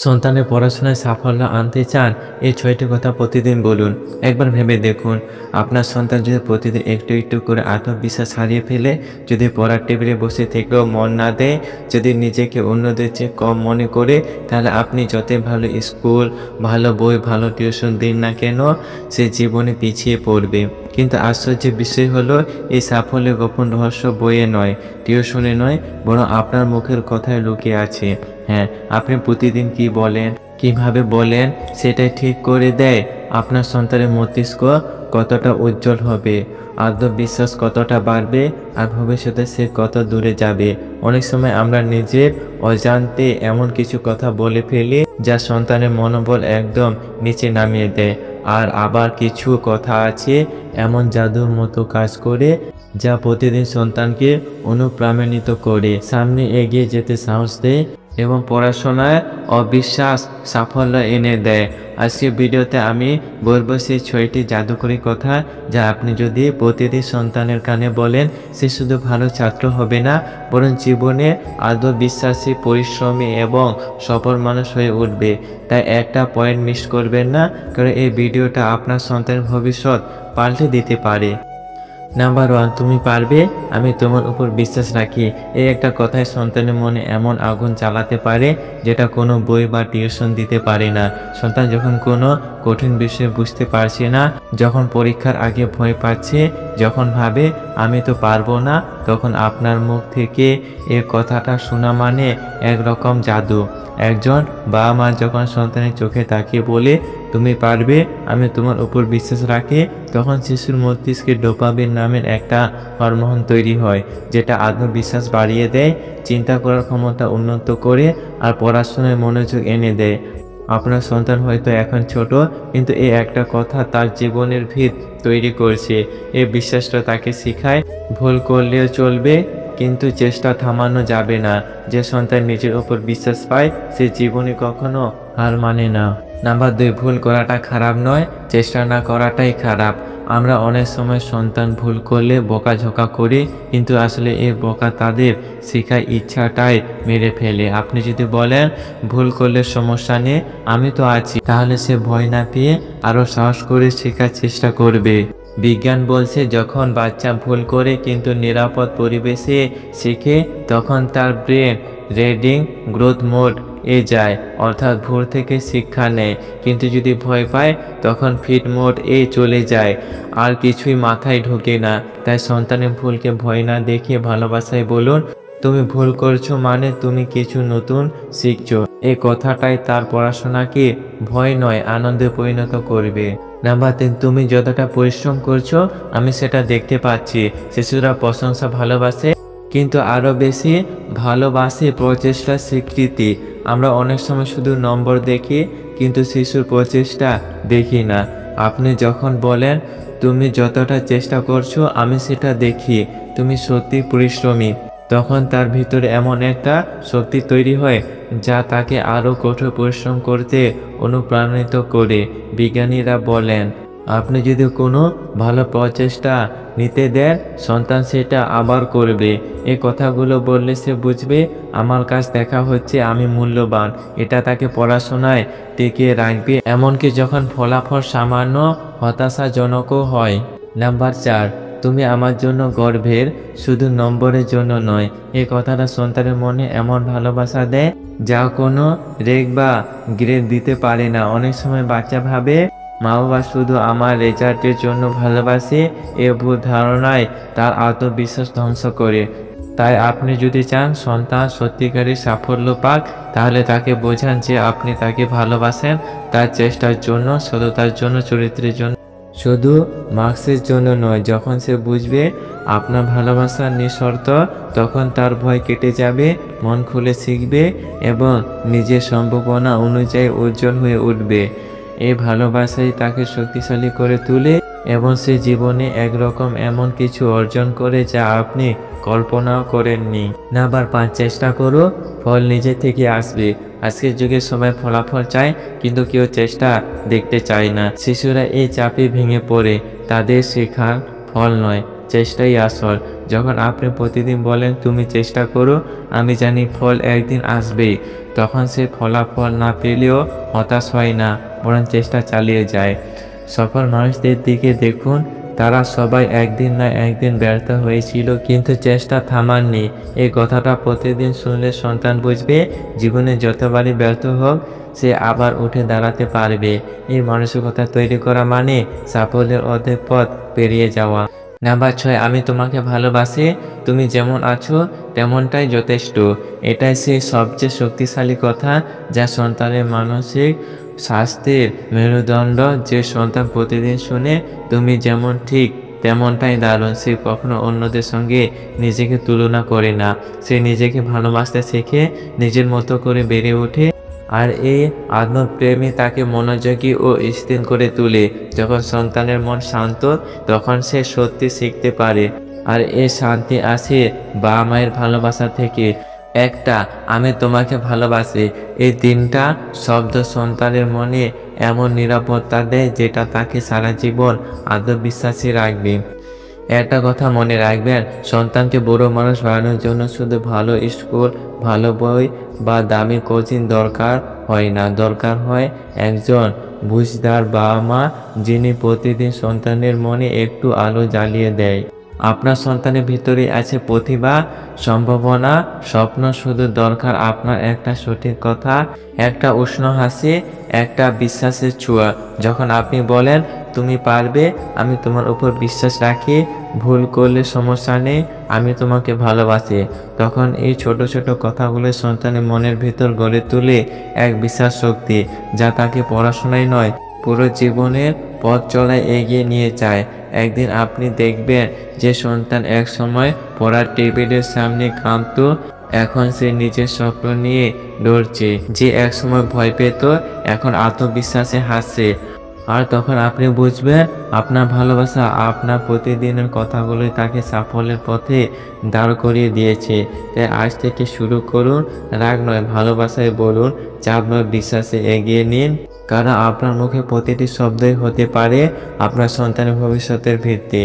সন্তানের পড়াশোনায় সাফল্য আনতে চান, এই ৬টি কথা প্রতিদিন বলুন। একবার ভেবে দেখুন, আপনার সন্তান যদি প্রতিদিন একটু একটু করে আত্মবিশ্বাস হারিয়ে ফেলে, যদি পড়ার টেবিলে বসে থেকেও মন না দেয়, যদি নিজেকে অন্যদের চেয়ে কম মনে করে, তাহলে আপনি যতই ভালো স্কুল, ভালো বই, ভালো টিউশন দিন না কেন, সে জীবনে পিছিয়ে পড়বে। কিন্তু আশ্চর্যের বিষয় হলো, এই সাফল্যের গোপন রহস্য বইয়ে নয়, টিউশনে নয়, বরং আপনার মুখের কথায় লুকিয়ে আছে। হ্যাঁ, আপনি প্রতিদিন কি বলেন, কিভাবে বলেন, সেটাই ঠিক করে দেয় আপনার সন্তানের মস্তিষ্ক কতটা উজ্জ্বল হবে, আত্মবিশ্বাস কতটা বাড়বে, আর ভবিষ্যতে সে কত দূরে যাবে। অনেক সময় আমরা নিজের অজান্তে এমন কিছু কথা বলে ফেলি যা সন্তানের মনোবল একদম নিচে নামিয়ে দেয়। আর আবার কিছু কথা আছে এমন জাদুর মতো কাজ করে, যা প্রতিদিন সন্তানকে অনুপ্রাণিত করে, সামনে এগিয়ে যেতে সাহস দেয় এবং পড়াশোনায় অবিশ্বাস সাফল্য এনে দেয়। আজকের ভিডিওতে আমি বলবো সেই ৬টি জাদুকরী কথা, যা আপনি যদি প্রতিদিন সন্তানের কানে বলেন, সে শুধু ভালো ছাত্র হবে না, বরং জীবনে আত্মবিশ্বাসী, পরিশ্রমী এবং সফল মানুষ হয়ে উঠবে। তাই একটা পয়েন্ট মিস করবেন না, কারণ এই ভিডিওটা আপনার সন্তানের ভবিষ্যৎ পাল্টে দিতে পারে। নাম্বার 1, তুমি পারবে, আমি তোমার উপর বিশ্বাস রাখি। এই একটা কথায় সন্তানের মনে এমন আগুন জ্বালাতে পারে, যেটা কোনো বই বা টিউশন দিতে পারে না। সন্তান যখন কোনো কঠিন বিষয় বুঝতে পারছে না, যখন পরীক্ষার আগে ভয় পাচ্ছে, যখন ভাবে আমি তো পারবো না, তখন আপনার মুখ থেকে এই কথাটা শোনা মানে একরকম জাদু। একজন বাবা মা যখন সন্তানের চোখে তাকিয়ে বলে, তুমি পারবে, আমি তোমার উপর বিশ্বাস রাখি, তখন শিশুর মস্তিষ্কে ডোপামিন নামের একটা হরমোন তৈরি হয়, যেটা আত্মবিশ্বাস বাড়িয়ে দেয়, চিন্তা করার ক্ষমতা উন্নত করে, আর পড়াশোনায় মনোযোগ এনে দেয়। আপনার সন্তান হয়তো এখন ছোট, কিন্তু এই একটা কথা তার জীবনের ভিত তৈরি করছে। এই বিশ্বাসটা তাকে শেখায়, ভুল করলেও চলবে, কিন্তু চেষ্টা থামানো যাবে না। যে সন্তান নিজের উপর বিশ্বাস পায়, সে জীবনে কখনো হার মানে না। নাম্বার 2, ভুল করাটা খারাপ নয়, চেষ্টা না করাটাই খারাপ। আমরা অনেক সময় সন্তান ভুল করলে বকাঝকা করি, কিন্তু আসলে এই বকা তাদের শেখার ইচ্ছাটাই মেরে ফেলে। আপনি যদি বলেন, ভুল করলে সমস্যা নেই, আমি তো আছি, তাহলে সে ভয় না পেয়ে আরও সাহস করে শেখার চেষ্টা করবে। বিজ্ঞান বলছে, যখন বাচ্চা ভুল করে কিন্তু নিরাপদ পরিবেশে শেখে, তখন তার ব্রেন রিডিং গ্রোথ মোড এ যায়, অর্থাৎ ভুল থেকে শিক্ষা নেয়। কিন্তু যদি ভয় পায়, তখন ফিট মোড এ চলে যায়, আর কিছুই মাথায় ঢোকে না। তাই সন্তানের ভুলকে ভয় না দেখিয়ে ভালোবাসায় বলুন, তুমি ভুল করছো মানে তুমি কিছু নতুন শিখছো। এই কথাটাই তার পড়াশোনাকে ভয় নয়, আনন্দে পরিণত করবে। নাম্বার 3, তুমি যতটা পরিশ্রম করছো, আমি সেটা দেখতে পাচ্ছি। শিশুরা প্রশংসা ভালোবাসে, কিন্তু আরও বেশি ভালোবাসে প্রচেষ্টার স্বীকৃতি। আমরা অনেক সময় শুধু নম্বর দেখি, কিন্তু শিশুর প্রচেষ্টা দেখি না। আপনি যখন বলেন, তুমি যতটা চেষ্টা করছো আমি সেটা দেখি, তুমি সত্যি পরিশ্রমী, তখন তার ভিতরে এমন একটা শক্তি তৈরি হয়, যা তাকে আরও কঠোর পরিশ্রম করতে অনুপ্রাণিত করে। বিজ্ঞানীরা বলেন, আপনি যদি কোনো ভালো প্রচেষ্টা নিতে দেন, সন্তান সেটা আবার করবে। এই কথাগুলো বললে সে বুঝবে, আমার কাজ দেখা হচ্ছে, আমি মূল্যবান। এটা তাকে পড়াশোনায় টিকিয়ে রাখবে, এমনকি যখন ফলাফল সামান্য হতাশাজনকও হয়। নাম্বার 4, তুমি আমার জন্য গর্বের, শুধু নম্বরের জন্য নয়। এই কথাটা সন্তানের মনে এমন ভালোবাসা দেয়, যা কোনো রেক বা গ্রেড দিতে পারে না। অনেক সময় বাচ্চা ভাবে, মা বাবা শুধু আমার রেজাল্টের জন্য ভালোবাসে। এ ভুল ধারণায় তার আত্মবিশ্বাস ধ্বংস করে। তাই আপনি যদি চান সন্তান সত্যিকারের সাফল্য পাক, তাহলে তাকে বোঝান যে আপনি তাকে ভালোবাসেন, তার চেষ্টার জন্য, সততার জন্য, চরিত্রের জন্য, শুধু মার্কসের জন্য নয়। যখন সে বুঝবে আপনার ভালোবাসা নিঃশর্ত, তখন তার ভয় কেটে যাবে, মন খুলে শিখবে এবং নিজের সম্ভাবনা অনুযায়ী উজ্জ্বল হয়ে উঠবে। এই ভালোবাসাই তাকে শক্তিশালী করে তোলে এবং সে জীবনে একরকম এমন কিছু অর্জন করে যা আপনি কল্পনাও করেননি। নাম্বার 5, চেষ্টা করো, ফল নিজে থেকে আসবে। আজকের যুগে সবাই ফলাফল চায়, কিন্তু কেউ চেষ্টা দেখতে চায় না। শিশুরা এই চাপে ভেঙে পড়ে, তাদের শেখার ফল নয়, চেষ্টাই আসল। যখন আপনি প্রতিদিন বলেন তুমি চেষ্টা করো, আমি জানি ফল একদিন আসবেই, তখন সে ফলাফল না পেলেও হতাশ হয় না, বরং চেষ্টা চালিয়ে যায়। সফল মানুষদের দিকে দেখুন, তারা সবাই একদিন না একদিন ব্যর্থ হয়েছিল, কিন্তু চেষ্টা থামাননি। এই কথাটা প্রতিদিন শুনলে সন্তান বুঝবে জীবনে যতবারই ব্যর্থ হোক সে আবার উঠে দাঁড়াতে পারবে। এই মানসিকতা তৈরি করা মানে সাফল্যের অর্ধেক পথ পেরিয়ে যাওয়া। নাম্বার 6, আমি তোমাকে ভালোবাসি, তুমি যেমন আছো তেমনটাই যথেষ্ট। এটাই সেই সবচেয়ে শক্তিশালী কথা যা সন্তানের মানসিক স্বাস্থ্যের মেরুদণ্ড। যে সন্তান প্রতিদিন শুনে তুমি যেমন ঠিক তেমনটাই দারুণ, সে কখনো অন্যদের সঙ্গে নিজেকে তুলনা করে না। সে নিজেকে ভালোবাসতে শেখে, নিজের মতো করে বেড়ে ওঠে, আর এই আত্মপ্রেমই তাকে মনোযোগী ও স্থির করে তোলে। যখন সন্তানের মন শান্ত, তখন সে সত্যি শিখতে পারে। আর এই শান্তি আসে বাবা মায়ের ভালোবাসা থেকে। একটা আমি তোমাকে ভালোবাসি, এই তিনটা শব্দ সন্তানের মনে এমন নিরাপত্তা দেয় যেটা তাকে সারা জীবন আত্মবিশ্বাসী রাখবে। একটা কথা মনে রাখবেন, সন্তানকে বড় মানুষ বানানোর জন্য শুধু ভালো স্কুল, ভালো বই বা দামি কোচিং দরকার হয় না। দরকার হয় একজন বুঝদার বাবা মা, যিনি প্রতিদিন সন্তানের মনে একটু আলো জ্বালিয়ে দেয়। আপনার সন্তানের ভিতরে আছে প্রতিভা, সম্ভাবনা, স্বপ্ন। শুধু দরকার আপনার একটা সঠিক কথা, একটা উষ্ণ হাসি, একটা বিশ্বাসের ছোঁয়া। যখন আপনি বলেন তুমি পারবে, আমি তোমার উপর বিশ্বাস রাখি, ভুল করলে সমস্যা নেই, আমি তোমাকে ভালোবাসি, তখন এই ছোট ছোট কথাগুলো সন্তানের মনের ভিতর গড়ে তুলে এক বিশাল শক্তি, যা তাকে পড়াশোনায় নয়, পুরো জীবনের পথ চলায় এগিয়ে নিয়ে যায়। একদিন আপনি দেখবেন যে সন্তান এক সময় পড়ার টেবিলের সামনে কাঁদতো, এখন সে নিজের স্বপ্ন নিয়ে লড়ছে। যে এক সময় ভয় পেত, এখন আত্মবিশ্বাসে হাসছে। আর তখন আপনি বুঝবেন আপনার ভালোবাসা, আপনার প্রতিদিনের কথাগুলোই তাকে সাফল্যের পথে দাঁড় করিয়ে দিয়েছে। তাই আজ থেকে শুরু করুন, রাগ নয় ভালোবাসায় বলুন, চাপ নয় বিশ্বাসে এগিয়ে নিন। কারণ আপনার মুখে প্রতিটি শব্দই হতে পারে আপনার সন্তানের ভবিষ্যতের ভিত্তি।